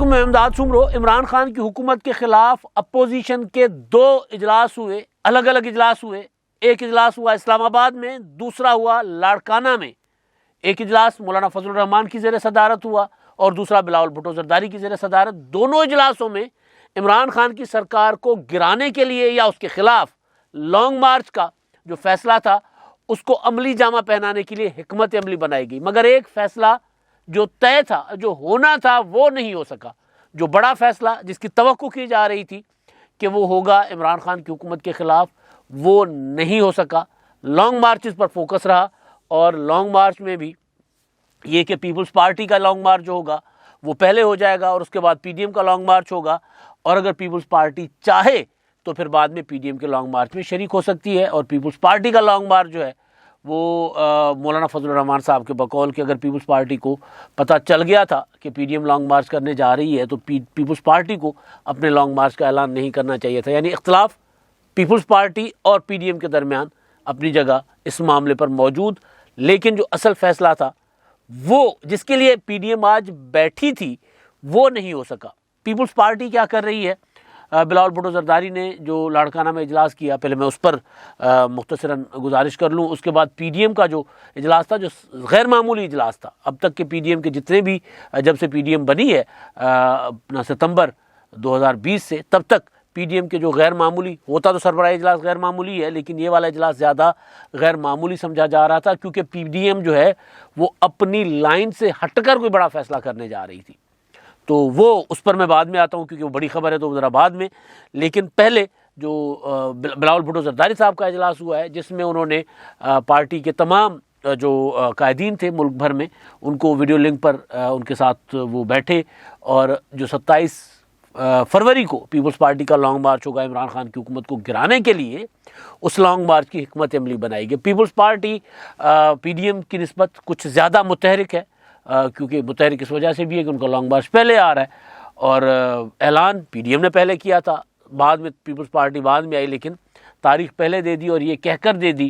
علیکم، میں امداد سمرو۔ عمران خان کی حکومت کے خلاف اپوزیشن کے 2 اجلاس ہوئے، الگ الگ اجلاس ہوئے۔ ایک اجلاس ہوا اسلام آباد میں، دوسرا ہوا لاڑکانہ میں۔ ایک اجلاس مولانا فضل الرحمان کی زیر صدارت ہوا اور دوسرا بلاول بھٹو زرداری کی زیر صدارت۔ دونوں اجلاسوں میں عمران خان کی سرکار کو گرانے کے لیے یا اس کے خلاف لانگ مارچ کا جو فیصلہ تھا اس کو عملی جامہ پہنانے کے لیے حکمت عملی بنائی گئی، مگر ایک فیصلہ جو طے تھا، جو ہونا تھا، وہ نہیں ہو سکا۔ جو بڑا فیصلہ جس کی توقع کی جا رہی تھی کہ وہ ہوگا عمران خان کی حکومت کے خلاف، وہ نہیں ہو سکا۔ لانگ مارچز پر فوکس رہا، اور لانگ مارچ میں بھی یہ کہ پیپلز پارٹی کا لانگ مارچ جو ہوگا وہ پہلے ہو جائے گا اور اس کے بعد پی ڈی ایم کا لانگ مارچ ہوگا، اور اگر پیپلز پارٹی چاہے تو پھر بعد میں پی ڈی ایم کے لانگ مارچ میں شریک ہو سکتی ہے۔ اور پیپلز پارٹی کا لانگ مارچ جو ہے وہ مولانا فضل الرحمان صاحب کے بقول کہ اگر پیپلز پارٹی کو پتہ چل گیا تھا کہ P D M long march کرنے جا رہی ہے تو پیپلز پارٹی کو اپنے لانگ مارچ کا اعلان نہیں کرنا چاہیے تھا۔ یعنی اختلاف پیپلز پارٹی اور پی ڈی ایم کے درمیان اپنی جگہ اس معاملے پر موجود، لیکن جو اصل فیصلہ تھا وہ جس کے لیے پی ڈی ایم آج بیٹھی تھی وہ نہیں ہو سکا۔ پیپلز پارٹی کیا کر رہی ہے؟ بلاول بھٹو زرداری نے جو لاڑکانہ میں اجلاس کیا، پہلے میں اس پر مختصراً گزارش کر لوں۔ اس کے بعد پی ڈی ایم کا جو اجلاس تھا، جو غیر معمولی اجلاس تھا، اب تک کے پی ڈی ایم کے جتنے بھی، جب سے پی ڈی ایم بنی ہے اپنا ستمبر 2020 سے، تب تک پی ڈی ایم کے جو غیر معمولی ہوتا تو سربراہی اجلاس غیر معمولی ہے، لیکن یہ والا اجلاس زیادہ غیر معمولی سمجھا جا رہا تھا، کیونکہ پی ڈی ایم جو ہے وہ اپنی لائن سے ہٹ کر کوئی بڑا فیصلہ کرنے جا رہی تھی۔ تو وہ اس پر میں بعد میں آتا ہوں کیونکہ وہ بڑی خبر ہے، تو ذرا بعد میں۔ لیکن پہلے جو بلاول بھٹو زرداری صاحب کا اجلاس ہوا ہے، جس میں انہوں نے پارٹی کے تمام جو قائدین تھے ملک بھر میں، ان کو ویڈیو لنک پر ان کے ساتھ وہ بیٹھے، اور جو 27 فروری کو پیپلز پارٹی کا لانگ مارچ ہوگا عمران خان کی حکومت کو گرانے کے لیے، اس لانگ مارچ کی حکمت عملی بنائی گئی۔ Peoples Party P D M کی نسبت کچھ زیادہ متحرک ہے، کیونکہ متحرک اس وجہ سے بھی ہے کہ ان کا لانگ مارچ پہلے آ رہا ہے، اور اعلان پی ڈی ایم نے پہلے کیا تھا، بعد میں پیپلز پارٹی بعد میں آئی، لیکن تاریخ پہلے دے دی، اور یہ کہہ کر دے دی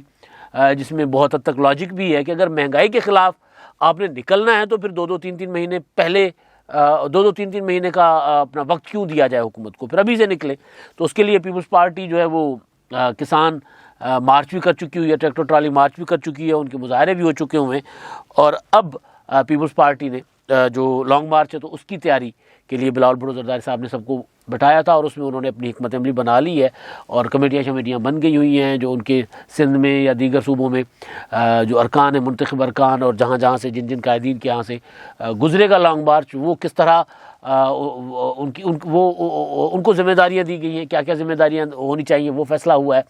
جس میں بہت حد تک لاجک بھی ہے کہ اگر مہنگائی کے خلاف آپ نے نکلنا ہے تو پھر 2-3 مہینے پہلے 2-3 مہینے کا اپنا وقت کیوں دیا جائے حکومت کو، پھر ابھی سے نکلے۔ تو اس کے لیے پیپلز پارٹی جو ہے وہ کسان مارچ بھی کر چکی ہوئی ہے، ٹریکٹر ٹرالی مارچ بھی کر چکی ہے، ان کے مظاہرے بھی ہو چکے ہوئے ہیں، اور اب پیپلز پارٹی نے جو لانگ مارچ ہے تو اس کی تیاری کے لیے بلاول بھٹو زرداری صاحب نے سب کو بٹھایا تھا، اور اس میں انہوں نے اپنی حکمت عملی بنا لی ہے، اور کمیٹیاں بن گئی ہوئی ہیں جو ان کے سندھ میں یا دیگر صوبوں میں جو ارکان ہیں، منتخب ارکان، اور جہاں جہاں سے جن قائدین کے یہاں سے گزرے گا لانگ مارچ، وہ کس طرح ان کو ذمہ داریاں دی گئی ہیں، کیا کیا ذمہ داریاں ہونی چاہیے وہ فیصلہ ہوا ہے،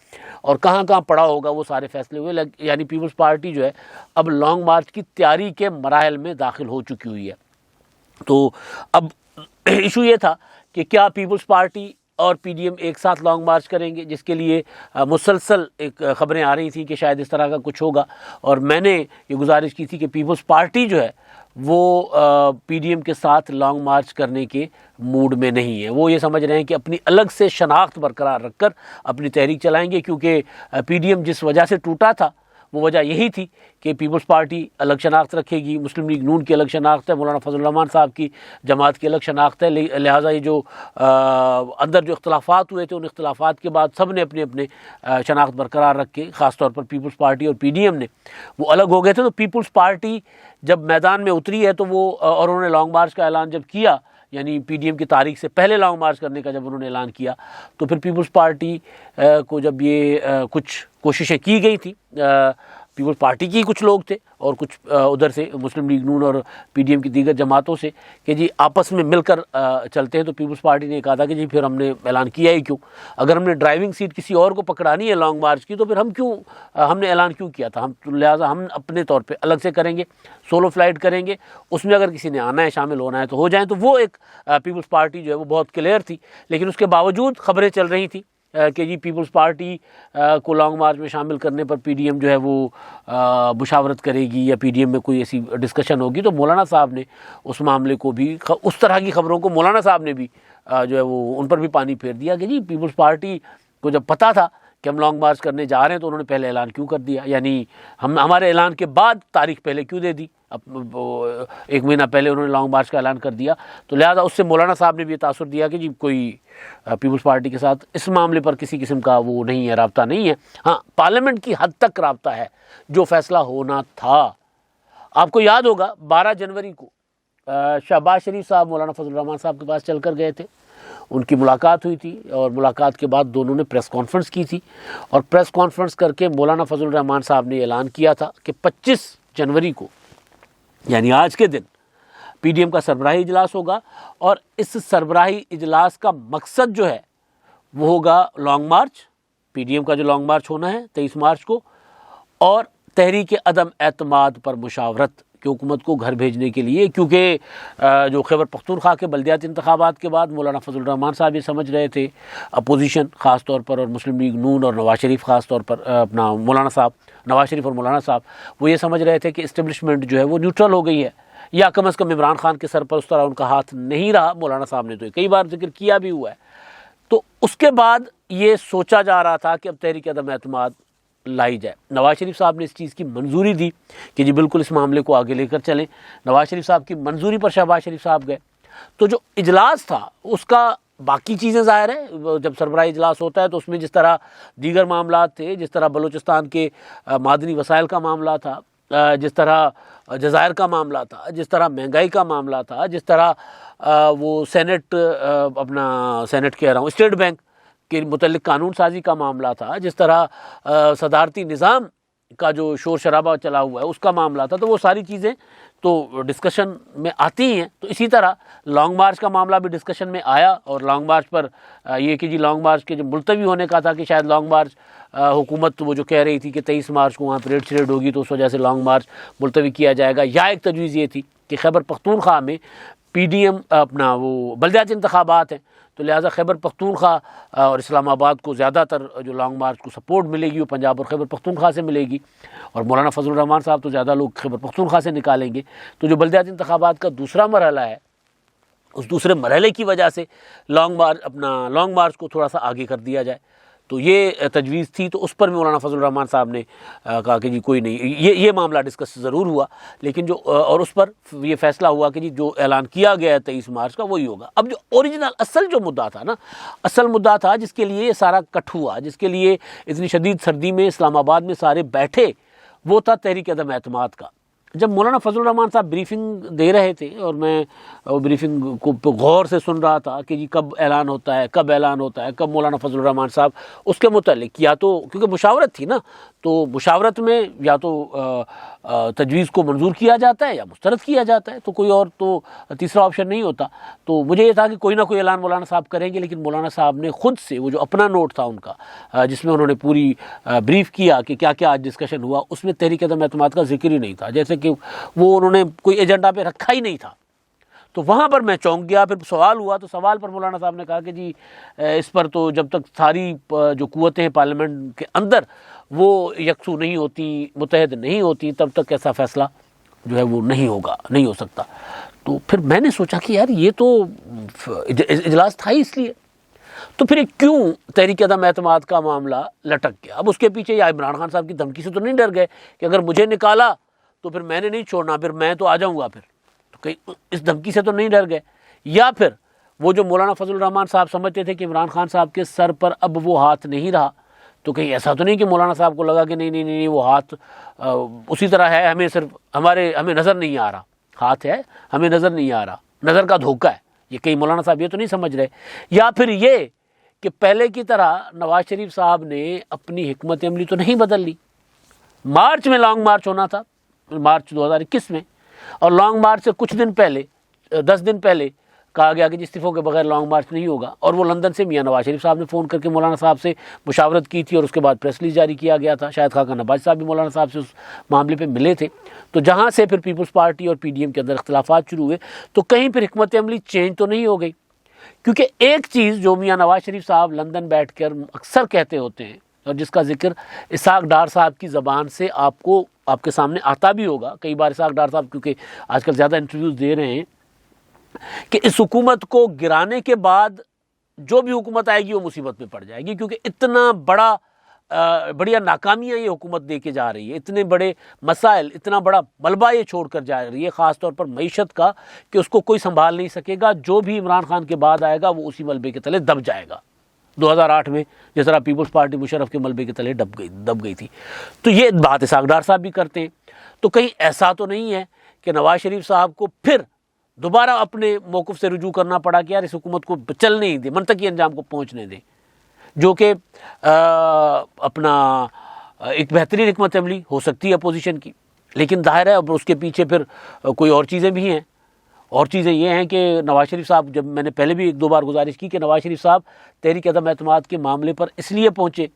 اور کہاں کہاں پڑا ہوگا وہ سارے فیصلے ہوئے۔ یعنی پیپلز پارٹی جو ہے اب لانگ مارچ کی تیاری کے مراحل میں داخل ہو چکی ہوئی ہے۔ تو اب ایشو یہ تھا کہ کیا پیپلز پارٹی اور پی ڈی ایم ایک ساتھ لانگ مارچ کریں گے، جس کے لیے مسلسل ایک خبریں آ رہی تھیں کہ شاید اس طرح کا کچھ ہوگا، اور میں نے یہ گزارش کی تھی کہ پیپلز پارٹی جو ہے وہ پی ڈی ایم کے ساتھ لانگ مارچ کرنے کے موڈ میں نہیں ہے۔ وہ یہ سمجھ رہے ہیں کہ اپنی الگ سے شناخت برقرار رکھ کر اپنی تحریک چلائیں گے، کیونکہ پی ڈی ایم جس وجہ سے ٹوٹا تھا وہ وجہ یہی تھی کہ پیپلز پارٹی الگ شناخت رکھے گی، مسلم لیگ نون کی الگ شناخت ہے، مولانا فضل الرحمان صاحب کی جماعت کی الگ شناخت ہے، لہٰذا یہ جو اندر جو اختلافات ہوئے تھے، ان اختلافات کے بعد سب نے اپنے اپنے شناخت برقرار رکھ کے، خاص طور پر پیپلز پارٹی اور پی ڈی ایم نے وہ الگ ہو گئے تھے۔ تو پیپلز پارٹی جب میدان میں اتری ہے تو وہ، اور انہوں نے لانگ مارچ کا اعلان جب کیا، یعنی پی ڈی ایم کی تاریخ سے پہلے لانگ مارچ کرنے کا جب انہوں نے اعلان کیا، تو پھر پیپلز پارٹی کو جب یہ کچھ کوششیں کی گئی تھیں، پیپلز پارٹی کی کچھ لوگ تھے اور کچھ ادھر سے مسلم لیگ نون اور پی ڈی ایم کی دیگر جماعتوں سے کہ جی آپس میں مل کر چلتے ہیں، تو پیپلز پارٹی نے کہا تھا کہ جی پھر ہم نے اعلان کیا ہی کیوں؟ اگر ہم نے ڈرائیونگ سیٹ کسی اور کو پکڑانی ہے لانگ مارچ کی، تو پھر ہم نے اعلان کیوں کیا تھا؟ لہٰذا ہم اپنے طور پہ الگ سے کریں گے، سولو فلائٹ کریں گے، اس میں اگر کسی نے آنا ہے، شامل ہونا ہے تو ہو جائیں۔ تو وہ ایک پیپلز پارٹی جو ہے وہ بہت کلیئر تھی، لیکن اس کے باوجود خبریں چل رہی تھیں کہ جی پیپلز پارٹی کو لانگ مارچ میں شامل کرنے پر پی ڈی ایم جو ہے وہ مشاورت کرے گی، یا پی ڈی ایم میں کوئی ایسی ڈسکشن ہوگی۔ تو مولانا صاحب نے اس معاملے کو بھی، اس طرح کی خبروں کو مولانا صاحب نے بھی جو ہے وہ ان پر بھی پانی پھیر دیا کہ جی پیپلز پارٹی کو جب پتہ تھا کہ ہم لانگ مارچ کرنے جا رہے ہیں تو انہوں نے پہلے اعلان کیوں کر دیا؟ یعنی ہمارے اعلان کے بعد تاریخ پہلے کیوں دے دی؟ ایک مہینہ پہلے انہوں نے لانگ مارچ کا اعلان کر دیا. تو لہٰذا اس سے مولانا صاحب نے بھی یہ تاثر دیا کہ جی کوئی پیپلز پارٹی کے ساتھ اس معاملے پر کسی قسم کا وہ نہیں ہے، رابطہ نہیں ہے. ہاں پارلیمنٹ کی حد تک رابطہ ہے، جو فیصلہ ہونا تھا. آپ کو یاد ہوگا 12 جنوری کو شہباز شریف صاحب مولانا فضل الرحمان صاحب کے پاس چل کر گئے تھے، ان کی ملاقات ہوئی تھی، اور ملاقات کے بعد دونوں نے پریس کانفرنس کی تھی، اور پریس کانفرنس کر کے مولانا فضل الرحمان صاحب نے اعلان کیا تھا کہ 25 جنوری کو یعنی آج کے دن پی ڈی ایم کا سربراہی اجلاس ہوگا، اور اس سربراہی اجلاس کا مقصد جو ہے وہ ہوگا long march, P D M کا جو لانگ مارچ ہونا ہے 23 مارچ کو، اور تحریک عدم اعتماد پر مشاورت کہ حکومت کو گھر بھیجنے کے لیے. کیونکہ جو خیبر پختونخوا کے بلدیاتی انتخابات کے بعد مولانا فضل الرحمان صاحب یہ سمجھ رہے تھے، اپوزیشن خاص طور پر، اور مسلم لیگ نون اور نواز شریف خاص طور پر، اپنا مولانا صاحب، نواز شریف اور مولانا صاحب، وہ یہ سمجھ رہے تھے کہ اسٹیبلشمنٹ جو ہے وہ نیوٹرل ہو گئی ہے، یا کم از کم عمران خان کے سر پر اس طرح ان کا ہاتھ نہیں رہا. مولانا صاحب نے تو کئی بار ذکر کیا بھی ہوا ہے. تو اس کے بعد یہ سوچا جا رہا تھا کہ اب تحریک عدم اعتماد لائی جائے. نواز شریف صاحب نے اس چیز کی منظوری دی کہ جی بالکل اس معاملے کو آگے لے کر چلیں. نواز شریف صاحب کی منظوری پر شہباز شریف صاحب گئے. تو جو اجلاس تھا اس کا باقی چیزیں ظاہر ہے، جب سربراہی اجلاس ہوتا ہے تو اس میں جس طرح دیگر معاملات تھے، جس طرح بلوچستان کے معدنی وسائل کا معاملہ تھا، جس طرح جزائر کا معاملہ تھا، جس طرح مہنگائی کا معاملہ تھا، جس طرح وہ سینٹ کہہ رہا ہوں اسٹیٹ بینک کے متعلق قانون سازی کا معاملہ تھا، جس طرح صدارتی نظام کا جو شور شرابہ چلا ہوا ہے اس کا معاملہ تھا، تو وہ ساری چیزیں تو ڈسکشن میں آتی ہیں. تو اسی طرح لانگ مارچ کا معاملہ بھی ڈسکشن میں آیا، اور لانگ مارچ پر یہ کہ جی لانگ مارچ کے جو ملتوی ہونے کا تھا کہ شاید لانگ مارچ حکومت وہ جو کہہ رہی تھی کہ 23 مارچ کو وہاں پریڈ شریڈ ہوگی تو اس وجہ سے لانگ مارچ ملتوی کیا جائے گا، یا ایک تجویز یہ تھی کہ خیبر پختونخوا میں پی ڈی ایم اپنا وہ بلدیاتی انتخابات ہیں، تو لہٰذا خیبر پختونخوا اور اسلام آباد کو زیادہ تر جو لانگ مارچ کو سپورٹ ملے گی وہ پنجاب اور خیبر پختونخوا سے ملے گی، اور مولانا فضل الرحمان صاحب تو زیادہ لوگ خیبر پختونخوا سے نکالیں گے. تو جو بلدیاتی انتخابات کا دوسرا مرحلہ ہے، اس دوسرے مرحلے کی وجہ سے لانگ مارچ کو تھوڑا سا آگے کر دیا جائے. تو یہ تجویز تھی. تو اس پر بھی مولانا فضل الرحمان صاحب نے کہا کہ جی کوئی نہیں، یہ معاملہ ڈسکس ضرور ہوا، لیکن جو اور اس پر یہ فیصلہ ہوا کہ جی جو اعلان کیا گیا ہے 23 مارچ کا وہی ہوگا. اب جو اوریجنل اصل جو مدعا تھا نا، اصل مدعا تھا جس کے لیے یہ سارا کٹ ہوا، جس کے لیے اتنی شدید سردی میں اسلام آباد میں سارے بیٹھے، وہ تھا تحریک عدم اعتماد کا. جب مولانا فضل الرحمان صاحب بریفنگ دے رہے تھے اور میں بریفنگ کو غور سے سن رہا تھا کہ جی کب اعلان ہوتا ہے، کب مولانا فضل الرحمان صاحب اس کے متعلق، یا تو کیونکہ مشاورت تھی نا، تو مشاورت میں یا تو تجویز کو منظور کیا جاتا ہے یا مسترد کیا جاتا ہے، تو کوئی اور تو تیسرا آپشن نہیں ہوتا. تو مجھے یہ تھا کہ کوئی نہ کوئی اعلان مولانا صاحب کریں گے، لیکن مولانا صاحب نے خود سے وہ جو اپنا نوٹ تھا ان کا جس میں انہوں نے پوری بریف کیا کہ کیا کیا آج ڈسکشن ہوا، اس میں تحریک عدم اعتماد کا ذکر ہی نہیں تھا، جیسے کہ وہ انہوں نے کوئی ایجنڈا پہ رکھا ہی نہیں تھا. تو وہاں پر میں چونک گیا. پھر سوال ہوا تو سوال پر مولانا صاحب نے کہا کہ جی اس پر تو جب تک ساری جو قوتیں پارلیمنٹ کے اندر وہ یکسو نہیں ہوتی، متحد نہیں ہوتی، تب تک ایسا فیصلہ جو ہے وہ نہیں ہو سکتا. تو پھر میں نے سوچا کہ یار یہ تو اجلاس تھا ہی اس لیے، تو پھر کیوں تحریک عدم اعتماد کا معاملہ لٹک گیا. اب اس کے پیچھے یا عمران خان صاحب کی دھمکی سے تو نہیں ڈر گئے کہ اگر مجھے نکالا تو پھر میں نے نہیں چھوڑنا، پھر میں تو آ جاؤں گا، پھر تو کہیں اس دھمکی سے تو نہیں ڈر گئے. یا پھر وہ جو مولانا فضل الرحمان صاحب سمجھتے تھے کہ عمران خان صاحب کے سر پر اب وہ ہاتھ نہیں رہا، تو کہیں ایسا تو نہیں کہ مولانا صاحب کو لگا کہ نہیں وہ ہاتھ اسی طرح ہے، ہمیں صرف ہمیں نظر نہیں آ رہا، ہاتھ ہے ہمیں نظر نہیں آ رہا، نظر کا دھوکہ ہے. یہ کہیں مولانا صاحب یہ تو نہیں سمجھ رہے. یا پھر یہ کہ پہلے کی طرح نواز شریف صاحب نے اپنی حکمت عملی تو نہیں بدل لی. مارچ میں لانگ مارچ ہونا تھا، مارچ 2021 میں، اور لانگ مارچ سے کچھ دن پہلے 10 دن پہلے کہا گیا کہ استعفوں کے بغیر لانگ مارچ نہیں ہوگا. اور وہ لندن سے میاں نواز شریف صاحب نے فون کر کے مولانا صاحب سے مشاورت کی تھی، اور اس کے بعد پریس ریلیز جاری کیا گیا تھا. شاید خاقان عباسی صاحب بھی مولانا صاحب سے اس معاملے پہ ملے تھے. تو جہاں سے پھر پیپلز پارٹی اور پی ڈی ایم کے اندر اختلافات شروع ہوئے، تو کہیں پھر حکمت عملی چینج تو نہیں ہو گئی. کیونکہ ایک چیز جو میاں نواز شریف صاحب لندن بیٹھ کر اکثر کہتے ہوتے ہیں، اور جس کا ذکر اسحاق ڈار صاحب کی زبان سے آپ کے سامنے آتا بھی ہوگا کئی بار. اسحاق ڈار صاحب کیونکہ آج کل زیادہ انٹرویوز دے رہے ہیں کہ اس حکومت کو گرانے کے بعد جو بھی حکومت آئے گی وہ مصیبت میں پڑ جائے گی، کیونکہ اتنا بڑا بڑی ناکامیاں یہ حکومت دے کے جا رہی ہے، اتنے بڑے مسائل، اتنا بڑا ملبہ یہ چھوڑ کر جا رہی ہے، خاص طور پر معیشت کا، کہ اس کو کوئی سنبھال نہیں سکے گا۔ جو بھی عمران خان کے بعد آئے گا وہ اسی ملبے کے تلے دب جائے گا۔ 2008 میں جس طرح پیپلز پارٹی مشرف کے ملبے کے تلے دب گئی تھی۔ تو یہ بات اسحاق ڈار صاحب بھی کرتے ہیں۔ تو کہیں ایسا تو نہیں ہے کہ نواز شریف صاحب کو پھر دوبارہ اپنے موقف سے رجوع کرنا پڑا کہ یار اس حکومت کو چلنے ہی دیں، منطقی انجام کو پہنچنے دیں، جو کہ اپنا ایک بہترین حکمت عملی ہو سکتی ہے اپوزیشن کی، لیکن ظاہر ہے اب اس کے پیچھے پھر کوئی اور چیزیں بھی ہیں۔ اور چیزیں یہ ہیں کہ نواز شریف صاحب، جب میں نے پہلے بھی ایک دو بار گزارش کی کہ نواز شریف صاحب تحریک عدم اعتماد کے معاملے پر اس لیے پہنچے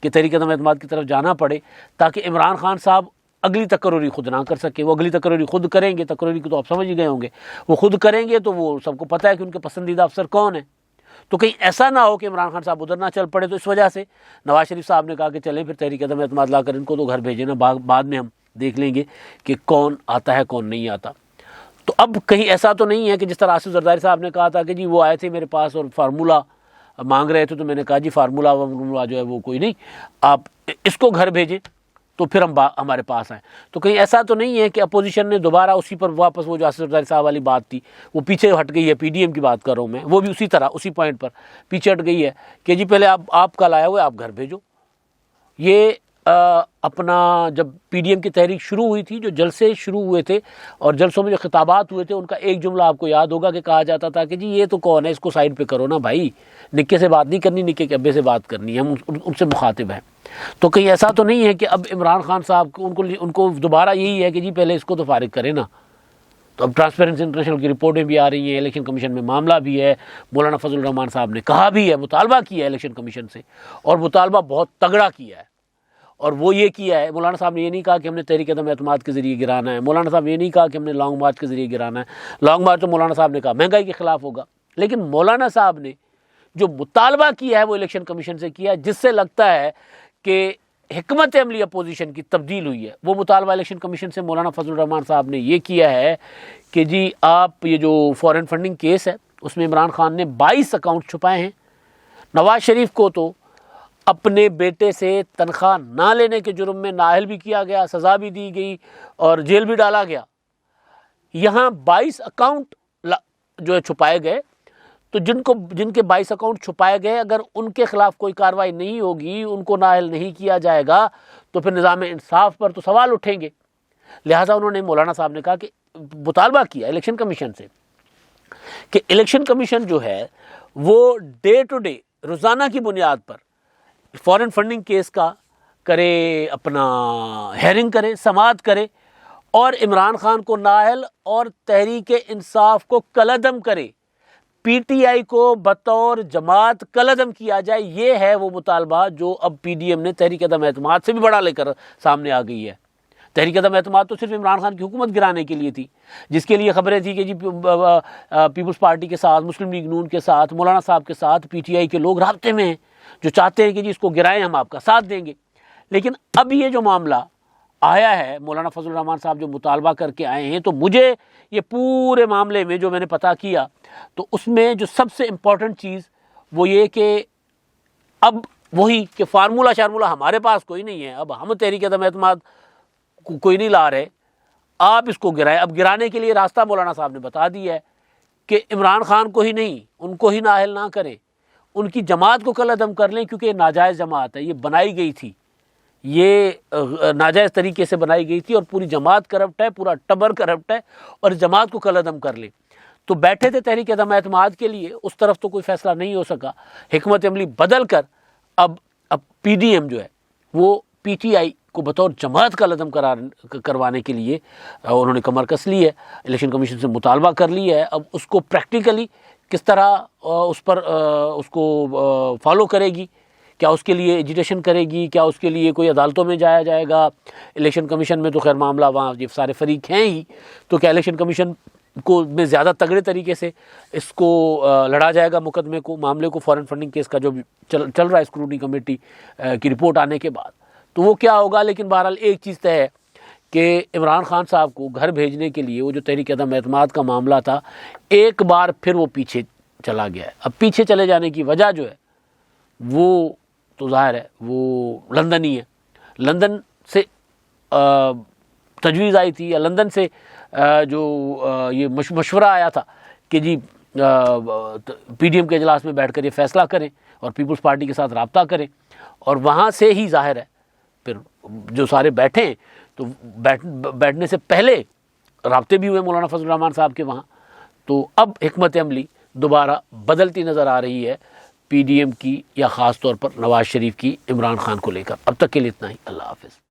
کہ تحریک عدم اعتماد کی طرف جانا پڑے تاکہ عمران خان صاحب اگلی تقرری خود نہ کر سکے۔ وہ اگلی تقرری خود کریں گے، تقرری کی تو آپ سمجھ ہی گئے ہوں گے، وہ خود کریں گے تو وہ سب کو پتہ ہے کہ ان کے پسندیدہ افسر کون ہیں۔ تو کہیں ایسا نہ ہو کہ عمران خان صاحب ادھر نہ چل پڑے، تو اس وجہ سے نواز شریف صاحب نے کہا کہ چلیں پھر تحریک عدم اعتماد لا کر ان کو تو گھر بھیجیں نا، بعد میں ہم دیکھ لیں گے کہ کون آتا ہے کون نہیں آتا۔ تو اب کہیں ایسا تو نہیں ہے کہ جس طرح آصف زرداری صاحب نے کہا تھا کہ جی وہ آئے تھے میرے پاس اور فارمولہ مانگ رہے تھے، تو میں نے کہا جی فارمولہ جو ہے وہ کوئی نہیں، آپ اس کو گھر بھیجیں تو پھر ہمارے پاس آئیں۔ تو کہیں ایسا تو نہیں ہے کہ اپوزیشن نے دوبارہ اسی پر واپس، وہ جو آصف زرداری صاحب والی بات تھی وہ پیچھے ہٹ گئی ہے، پی ڈی ایم کی بات کر رہا ہوں میں، وہ بھی اسی طرح اسی پوائنٹ پر پیچھے ہٹ گئی ہے کہ جی پہلے آپ کل آئے ہوئے آپ گھر بھیجو۔ یہ اپنا جب پی ڈی ایم کی تحریک شروع ہوئی تھی، جو جلسے شروع ہوئے تھے اور جلسوں میں جو خطابات ہوئے تھے، ان کا ایک جملہ آپ کو یاد ہوگا کہ کہا جاتا تھا کہ جی یہ تو کون ہے، اس کو سائڈ پہ کرو نا بھائی، نکے سے بات نہیں کرنی، نکے کے ابے سے بات کرنی ہے، ہم ان سے مخاطب ہیں۔ تو کہیں ایسا تو نہیں ہے کہ اب عمران خان صاحب ان کو دوبارہ یہی ہے کہ جی پہلے اس کو تو فارغ کریں نا۔ تو اب ٹرانسپیرنسی انٹرنیشنل کی رپورٹیں بھی آ رہی ہیں، الیکشن کمیشن میں معاملہ بھی ہے، مولانا فضل الرحمان صاحب نے کہا بھی ہے، مطالبہ کیا ہے الیکشن کمیشن سے، اور مطالبہ بہت تگڑا کیا ہے۔ اور وہ یہ کیا ہے، مولانا صاحب نے یہ نہیں کہا کہ ہم نے تحریک عدم اعتماد کے ذریعے گرانا ہے، مولانا صاحب نے یہ نہیں کہا کہ ہم نے لانگ مارچ کے ذریعے گرانا ہے۔ لانگ مارچ تو مولانا صاحب نے کہا مہنگائی کے خلاف ہوگا، لیکن مولانا صاحب نے جو مطالبہ کیا ہے وہ الیکشن کمیشن سے کیا ہے، جس سے لگتا ہے کہ حکمت عملی اپوزیشن کی تبدیل ہوئی ہے۔ وہ مطالبہ الیکشن کمیشن سے مولانا فضل الرحمان صاحب نے یہ کیا ہے کہ جی آپ یہ جو فورن فنڈنگ کیس ہے اس میں عمران خان نے 22 اکاؤنٹ چھپائے ہیں، نواز شریف کو تو اپنے بیٹے سے تنخواہ نہ لینے کے جرم میں نااہل بھی کیا گیا، سزا بھی دی گئی اور جیل بھی ڈالا گیا۔ یہاں 22 اکاؤنٹ جو ہے چھپائے گئے، تو جن کے 22 اکاؤنٹ چھپائے گئے، اگر ان کے خلاف کوئی کارروائی نہیں ہوگی، ان کو نااہل نہیں کیا جائے گا، تو پھر نظام انصاف پر تو سوال اٹھیں گے۔ لہٰذا انہوں نے مولانا صاحب نے کہا کہ مطالبہ کیا الیکشن کمیشن سے کہ الیکشن کمیشن جو ہے وہ ڈے ٹو ڈے روزانہ کی بنیاد پر فورن فنڈنگ کیس کا کرے، اپنا ہیئرنگ کرے، سماعت کرے، اور عمران خان کو نااہل اور تحریک انصاف کو کالعدم کرے، پی ٹی آئی کو بطور جماعت کالعدم کیا جائے۔ یہ ہے وہ مطالبہ جو اب پی ڈی ایم نے تحریک عدم اعتماد سے بھی بڑا لے کر سامنے آ گئی ہے۔ تحریک عدم اعتماد تو صرف عمران خان کی حکومت گرانے کے لیے تھی، جس کے لیے خبریں تھی کہ جی پیپلز پارٹی کے ساتھ، مسلم لیگ نون کے ساتھ، مولانا صاحب کے ساتھ پی ٹی آئی کے لوگ رابطے میں ہیں جو چاہتے ہیں کہ جی اس کو گرائیں، ہم آپ کا ساتھ دیں گے۔ لیکن اب یہ جو معاملہ آیا ہے، مولانا فضل الرحمان صاحب جو مطالبہ کر کے آئے ہیں، تو مجھے یہ پورے معاملے میں جو میں نے پتہ کیا، تو اس میں جو سب سے امپورٹنٹ چیز وہ یہ کہ اب وہی کہ فارمولہ ہمارے پاس کوئی نہیں ہے، اب ہم تحریک عدم اعتماد کوئی نہیں لا رہے، آپ اس کو گرائیں۔ اب گرانے کے لیے راستہ مولانا صاحب نے بتا دیا ہے کہ عمران خان کو ہی نہیں، ان کو ہی نااہل نہ کریں، ان کی جماعت کو کالعدم کر لیں، کیونکہ یہ ناجائز جماعت ہے، یہ بنائی گئی تھی، یہ ناجائز طریقے سے بنائی گئی تھی، اور پوری جماعت کرپٹ ہے، پورا ٹبر کرپٹ ہے، اور اس جماعت کو کالعدم کر لیں۔ تو بیٹھے تھے تحریک عدم اعتماد کے لیے، اس طرف تو کوئی فیصلہ نہیں ہو سکا، حکمت عملی بدل کر اب پی ڈی ایم جو ہے وہ پی ٹی آئی کو بطور جماعت کالعدم کروانے کے لیے انہوں نے کمر کس لی ہے، الیکشن کمیشن سے مطالبہ کر لی ہے۔ اب اس کو پریکٹیکلی کس طرح اس کو فالو کرے گی، کیا اس کے لیے ایجیٹیشن کرے گی، کیا اس کے لیے کوئی عدالتوں میں جایا جائے گا؟ الیکشن کمیشن میں تو خیر معاملہ وہاں یہ سارے فریق ہیں ہی، تو کیا الیکشن کمیشن کو میں زیادہ تگڑے طریقے سے اس کو لڑا جائے گا مقدمے کو، معاملے کو، فورن فنڈنگ کیس کا جو بھی چل رہا ہے اسکروٹنی کمیٹی کی رپورٹ آنے کے بعد، تو وہ کیا ہوگا؟ لیکن بہرحال ایک چیز طے ہے کہ عمران خان صاحب کو گھر بھیجنے کے لیے وہ جو تحریک عدم اعتماد کا معاملہ تھا، ایک بار پھر وہ پیچھے چلا گیا ہے۔ اب پیچھے چلے جانے کی وجہ جو ہے وہ تو ظاہر ہے وہ لندن ہی ہے. لندن سے تجویز آئی تھی یا لندن سے جو یہ مشورہ آیا تھا کہ جی پی ڈی ایم کے اجلاس میں بیٹھ کر یہ فیصلہ کریں اور پیپلز پارٹی کے ساتھ رابطہ کریں, اور وہاں سے ہی ظاہر ہے پھر جو سارے بیٹھے ہیں تو بیٹھنے سے پہلے رابطے بھی ہوئے مولانا فضل الرحمان صاحب کے وہاں. تو اب حکمت عملی دوبارہ بدلتی نظر آ رہی ہے پی ڈی ایم کی, یا خاص طور پر نواز شریف کی عمران خان کو لے کر. اب تک کے لیے اتنا ہی. اللہ حافظ.